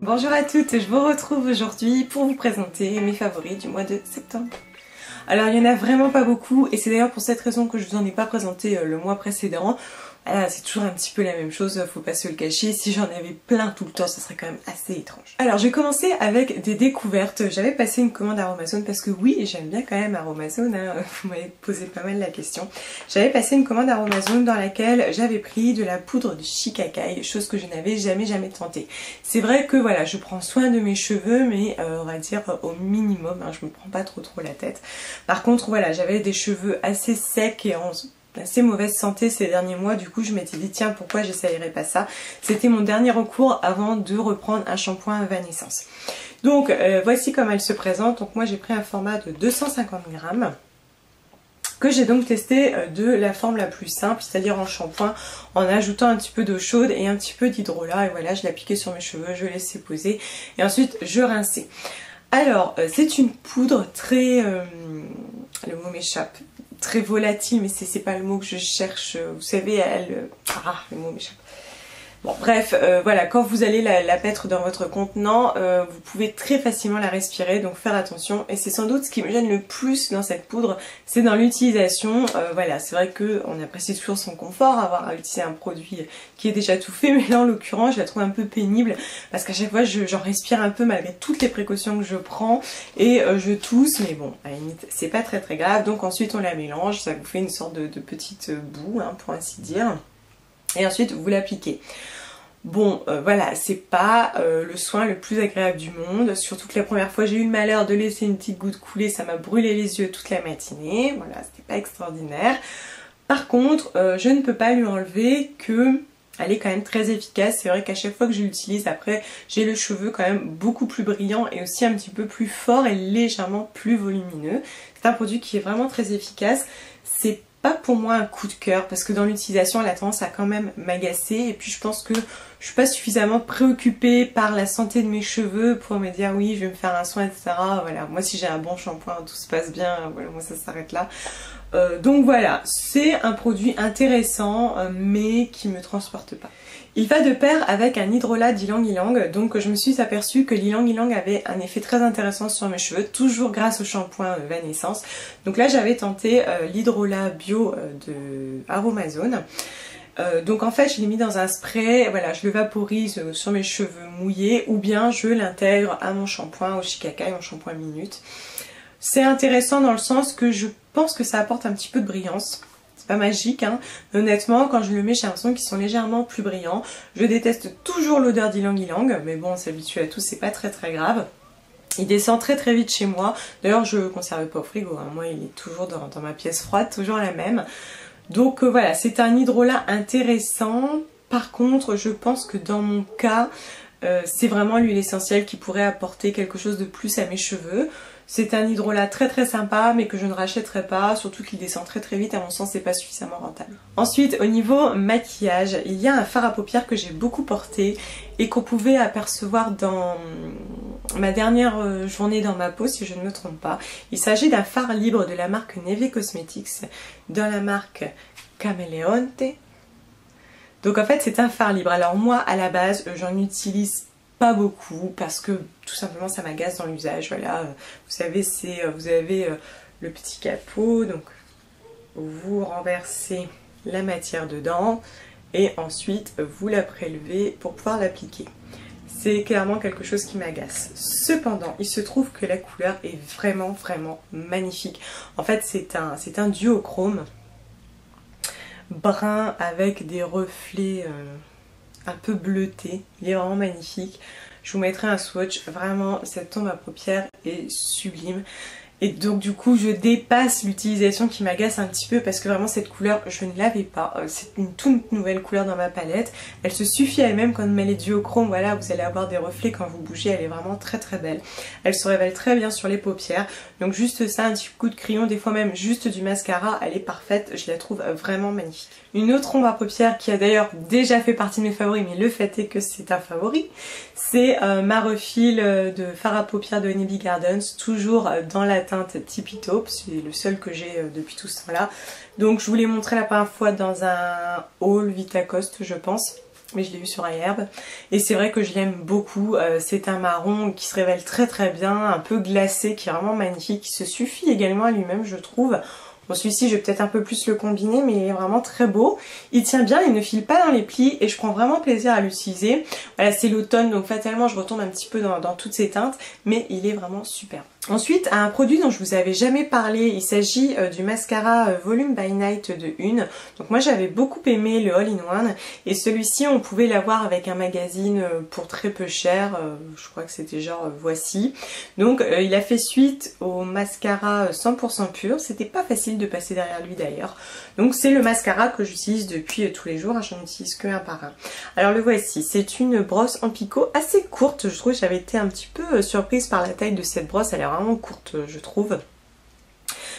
Bonjour à toutes, je vous retrouve aujourd'hui pour vous présenter mes favoris du mois de septembre. Alors il y en a vraiment pas beaucoup et c'est d'ailleurs pour cette raison que je vous en ai pas présenté le mois précédent. Voilà, c'est toujours un petit peu la même chose, faut pas se le cacher. Si j'en avais plein tout le temps, ça serait quand même assez étrange. Alors j'ai commencé avec des découvertes. J'avais passé une commande Aromazone parce que oui, j'aime bien quand même Aromazone, hein. Vous m'avez posé pas mal la question. J'avais passé une commande Aromazone dans laquelle j'avais pris de la poudre de shikakai, chose que je n'avais jamais tenté. C'est vrai que voilà, je prends soin de mes cheveux, mais on va dire au minimum, hein, je me prends pas trop la tête. Par contre voilà, j'avais des cheveux assez secs et en assez mauvaise santé ces derniers mois, du coup je m'étais dit tiens, pourquoi j'essayerais pas ça. C'était mon dernier recours avant de reprendre un shampoing Evanescence. Donc voici comment elle se présente. Donc moi j'ai pris un format de 250 grammes que j'ai donc testé de la forme la plus simple, c'est-à-dire en shampoing, en ajoutant un petit peu d'eau chaude et un petit peu d'hydrolat, et voilà, je l'appliquais sur mes cheveux, je laissais poser et ensuite je rinçais. Alors c'est une poudre très, le mot m'échappe, très volatile, mais c'est pas le mot que je cherche, vous savez, le mot m'échappe. Bon bref, voilà, quand vous allez la mettre dans votre contenant, vous pouvez très facilement la respirer, donc faire attention. Et c'est sans doute ce qui me gêne le plus dans cette poudre, c'est dans l'utilisation. Voilà, c'est vrai qu'on apprécie toujours son confort, avoir à utiliser un produit qui est déjà tout fait, mais là en l'occurrence je la trouve un peu pénible, parce qu'à chaque fois j'en respire un peu malgré toutes les précautions que je prends, et je tousse, mais bon, à la limite c'est pas très grave. Donc ensuite on la mélange, ça vous fait une sorte de petite boue, hein, pour ainsi dire. Et ensuite vous l'appliquez. Bon voilà, c'est pas le soin le plus agréable du monde, surtout que la première fois j'ai eu le malheur de laisser une petite goutte couler, ça m'a brûlé les yeux toute la matinée, voilà, c'était pas extraordinaire. Par contre je ne peux pas lui enlever que elle est quand même très efficace. C'est vrai qu'à chaque fois que je l'utilise, après j'ai le cheveu quand même beaucoup plus brillant et aussi un petit peu plus fort et légèrement plus volumineux. C'est un produit qui est vraiment très efficace. C'est pas pour moi un coup de cœur parce que dans l'utilisation elle a tendance à quand même m'agacer, et puis je pense que je suis pas suffisamment préoccupée par la santé de mes cheveux pour me dire oui je vais me faire un soin, etc. Voilà, moi si j'ai un bon shampoing tout se passe bien, voilà, moi ça s'arrête là. Donc voilà, c'est un produit intéressant mais qui me transporte pas. Il va de pair avec un hydrolat d'ylang ylang, donc je me suis aperçue que l'ylang ylang avait un effet très intéressant sur mes cheveux, toujours grâce au shampoing Evanescence. Donc là j'avais tenté l'hydrolat bio de Aromazone. Donc en fait je l'ai mis dans un spray, voilà, je le vaporise sur mes cheveux mouillés, ou bien je l'intègre à mon shampoing au shikakai, mon shampoing minute. C'est intéressant dans le sens que je pense que ça apporte un petit peu de brillance. C'est pas magique, hein. Honnêtement, quand je le mets, j'ai l'impression qu'ils sont légèrement plus brillants. Je déteste toujours l'odeur d'ylang ylang, mais bon, on s'habitue à tout, c'est pas très grave. Il descend très vite chez moi. D'ailleurs, je le conserve pas au frigo, hein. Moi, il est toujours dans ma pièce froide, toujours la même. Donc voilà, c'est un hydrolat intéressant. Par contre, je pense que dans mon cas, c'est vraiment l'huile essentielle qui pourrait apporter quelque chose de plus à mes cheveux. C'est un hydrolat très sympa mais que je ne rachèterai pas, surtout qu'il descend très vite, à mon sens c'est pas suffisamment rentable. Ensuite au niveau maquillage, il y a un fard à paupières que j'ai beaucoup porté et qu'on pouvait apercevoir dans ma dernière journée dans ma peau si je ne me trompe pas. Il s'agit d'un fard libre de la marque Neve Cosmetics, dans la marque Camaleonte. Donc en fait c'est un fard libre. Alors moi à la base j'en utilise pas beaucoup parce que tout simplement ça m'agace dans l'usage. Voilà, vous savez, vous avez le petit capot, donc vous renversez la matière dedans et ensuite vous la prélevez pour pouvoir l'appliquer. C'est clairement quelque chose qui m'agace. Cependant, il se trouve que la couleur est vraiment magnifique. En fait c'est un duochrome brun avec des reflets un peu bleuté, il est vraiment magnifique. Je vous mettrai un swatch, vraiment cette tombe à paupières est sublime. Et donc du coup je dépasse l'utilisation qui m'agace un petit peu parce que vraiment cette couleur je ne l'avais pas. C'est une toute nouvelle couleur dans ma palette. Elle se suffit elle-même quand elle est duochrome, voilà, vous allez avoir des reflets quand vous bougez, elle est vraiment très belle. Elle se révèle très bien sur les paupières. Donc juste ça, un petit coup de crayon, des fois même juste du mascara, elle est parfaite, je la trouve vraiment magnifique. Une autre ombre à paupières qui a d'ailleurs déjà fait partie de mes favoris, mais le fait est que c'est un favori, c'est ma refil de fard à paupières de Honey Bee Gardens, toujours dans la teinte Tippy Taupe, c'est le seul que j'ai depuis tout ce temps là. Donc je vous l'ai montré la première fois dans un haul Vitacoste je pense. mais je l'ai eu sur iHerb et c'est vrai que je l'aime beaucoup. C'est un marron qui se révèle très très bien, un peu glacé, qui est vraiment magnifique, qui se suffit également à lui-même je trouve. Bon, celui-ci je vais peut-être un peu plus le combiner, mais il est vraiment très beau. Il tient bien, il ne file pas dans les plis et je prends vraiment plaisir à l'utiliser. Voilà, c'est l'automne donc fatalement je retombe un petit peu dans toutes ces teintes, mais il est vraiment super. Ensuite, un produit dont je vous avais jamais parlé, il s'agit du mascara Volume by Night de Une. Donc moi j'avais beaucoup aimé le All-in-One et celui-ci on pouvait l'avoir avec un magazine pour très peu cher, je crois que c'était genre Voici. Donc il a fait suite au mascara 100% pur, c'était pas facile de passer derrière lui d'ailleurs. Donc c'est le mascara que j'utilise depuis tous les jours, je n'en utilise que un par un. Alors le voici, c'est une brosse en picot assez courte, je trouve que j'avais été un petit peu surprise par la taille de cette brosse, elle est vraiment courte je trouve.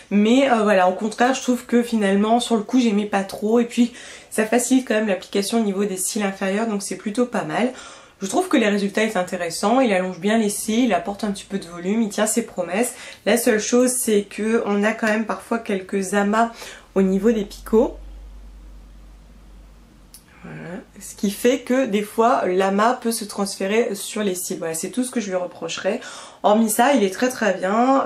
Mais voilà, au contraire je trouve que finalement sur le coup j'aimais pas trop et puis ça facilite quand même l'application au niveau des cils inférieurs donc c'est plutôt pas mal. Je trouve que les résultats sont intéressants, il allonge bien les cils, il apporte un petit peu de volume, il tient ses promesses. La seule chose c'est que on a quand même parfois quelques amas au niveau des picots. Voilà. Ce qui fait que des fois l'amas peut se transférer sur les cils. Voilà, c'est tout ce que je lui reprocherais. Hormis ça, il est très très bien.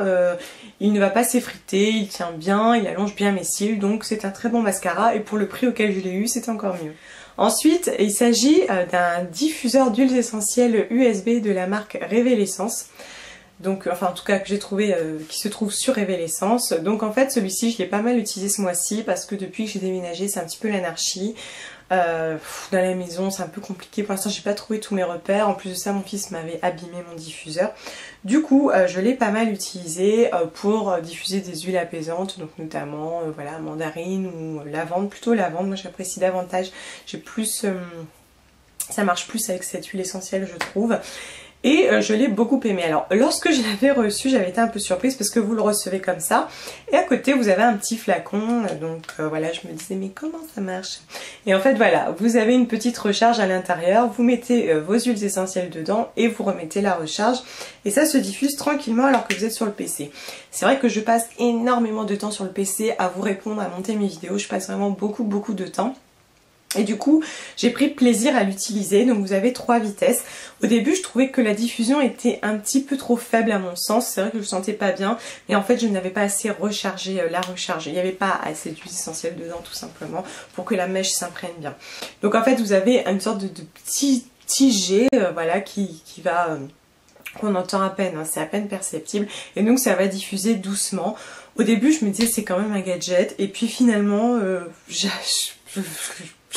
Il ne va pas s'effriter, il tient bien, il allonge bien mes cils. Donc c'est un très bon mascara et pour le prix auquel je l'ai eu, c'est encore mieux. Ensuite, il s'agit d'un diffuseur d'huiles essentielles USB de la marque Révélessence. Donc, enfin en tout cas que j'ai trouvé, qui se trouve sur Révélessence. Donc en fait celui-ci je l'ai pas mal utilisé ce mois-ci parce que depuis que j'ai déménagé c'est un petit peu l'anarchie. Dans la maison c'est un peu compliqué, pour l'instant j'ai pas trouvé tous mes repères, en plus de ça mon fils m'avait abîmé mon diffuseur. Du coup je l'ai pas mal utilisé pour diffuser des huiles apaisantes, donc notamment voilà mandarine ou lavande, plutôt lavande, moi j'apprécie davantage, j'ai plus, ça marche plus avec cette huile essentielle je trouve. Et je l'ai beaucoup aimé. Alors lorsque je l'avais reçu j'avais été un peu surprise parce que vous le recevez comme ça et à côté vous avez un petit flacon, donc voilà je me disais mais comment ça marche? Et en fait voilà, vous avez une petite recharge à l'intérieur, vous mettez vos huiles essentielles dedans et vous remettez la recharge et ça se diffuse tranquillement alors que vous êtes sur le PC. C'est vrai que je passe énormément de temps sur le PC à vous répondre, à monter mes vidéos, je passe vraiment beaucoup de temps. Et du coup j'ai pris plaisir à l'utiliser, donc vous avez 3 vitesses. Au début je trouvais que la diffusion était un petit peu trop faible à mon sens, c'est vrai que je le sentais pas bien, mais en fait je n'avais pas assez rechargé la recharge, il n'y avait pas assez d'huile essentielle dedans tout simplement pour que la mèche s'imprègne bien. Donc en fait vous avez une sorte de petit jet voilà qui va... qu'on entend à peine, hein, c'est à peine perceptible et donc ça va diffuser doucement. Au début je me disais c'est quand même un gadget et puis finalement je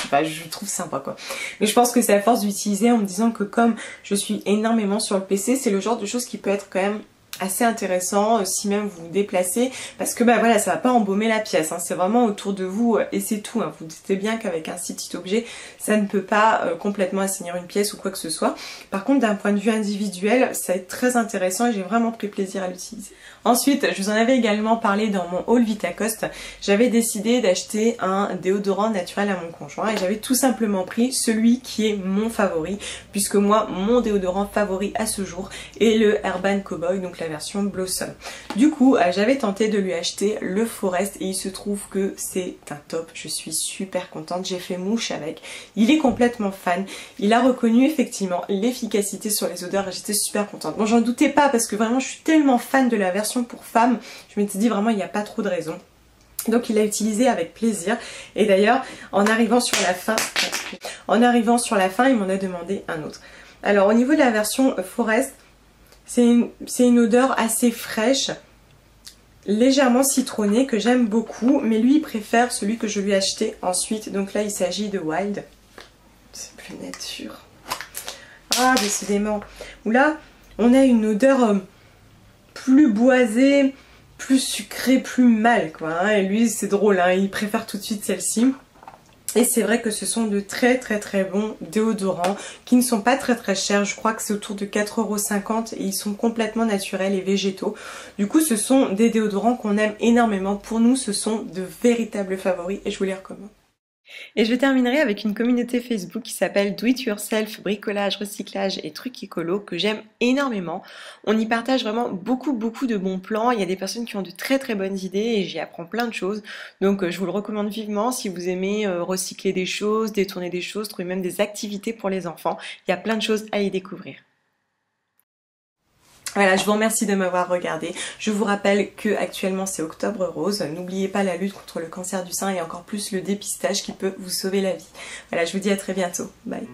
sais pas, je trouve sympa quoi. Mais je pense que c'est à force d'utiliser en me disant que comme je suis énormément sur le PC, c'est le genre de choses qui peut être quand même assez intéressant si même vous vous déplacez parce que bah voilà ça va pas embaumer la pièce hein, c'est vraiment autour de vous et c'est tout hein. Vous doutez bien qu'avec un si petit objet ça ne peut pas complètement assainir une pièce ou quoi que ce soit. Par contre d'un point de vue individuel ça va être très intéressant et j'ai vraiment pris plaisir à l'utiliser. Ensuite je vous en avais également parlé dans mon haul Vitacoste, j'avais décidé d'acheter un déodorant naturel à mon conjoint et j'avais tout simplement pris celui qui est mon favori puisque moi mon déodorant favori à ce jour est le Urban Cowboy, donc la version Blossom. Du coup j'avais tenté de lui acheter le Forest et il se trouve que c'est un top, je suis super contente, j'ai fait mouche avec, il est complètement fan, il a reconnu effectivement l'efficacité sur les odeurs et j'étais super contente. Bon j'en doutais pas parce que vraiment je suis tellement fan de la version pour femmes, je m'étais dit vraiment il n'y a pas trop de raison. Donc il l'a utilisé avec plaisir et d'ailleurs en arrivant sur la fin il m'en a demandé un autre. Alors au niveau de la version Forest, c'est une odeur assez fraîche, légèrement citronnée que j'aime beaucoup, mais lui il préfère celui que je lui ai acheté ensuite. Donc là il s'agit de Wild, c'est plus nature. Ah décidément, où là on a une odeur plus boisée, plus sucrée, plus mâle quoi. Hein. Et lui c'est drôle, hein, il préfère tout de suite celle-ci. Et c'est vrai que ce sont de très bons déodorants qui ne sont pas très chers, je crois que c'est autour de 4,50 € et ils sont complètement naturels et végétaux. Du coup ce sont des déodorants qu'on aime énormément, pour nous ce sont de véritables favoris et je vous les recommande. Et je terminerai avec une communauté Facebook qui s'appelle Do It Yourself, bricolage, recyclage et trucs écolo que j'aime énormément. On y partage vraiment beaucoup de bons plans. Il y a des personnes qui ont de très bonnes idées et j'y apprends plein de choses. Donc je vous le recommande vivement si vous aimez recycler des choses, détourner des choses, trouver même des activités pour les enfants. Il y a plein de choses à y découvrir. Voilà, je vous remercie de m'avoir regardé. Je vous rappelle que actuellement c'est Octobre Rose. N'oubliez pas la lutte contre le cancer du sein et encore plus le dépistage qui peut vous sauver la vie. Voilà, je vous dis à très bientôt. Bye.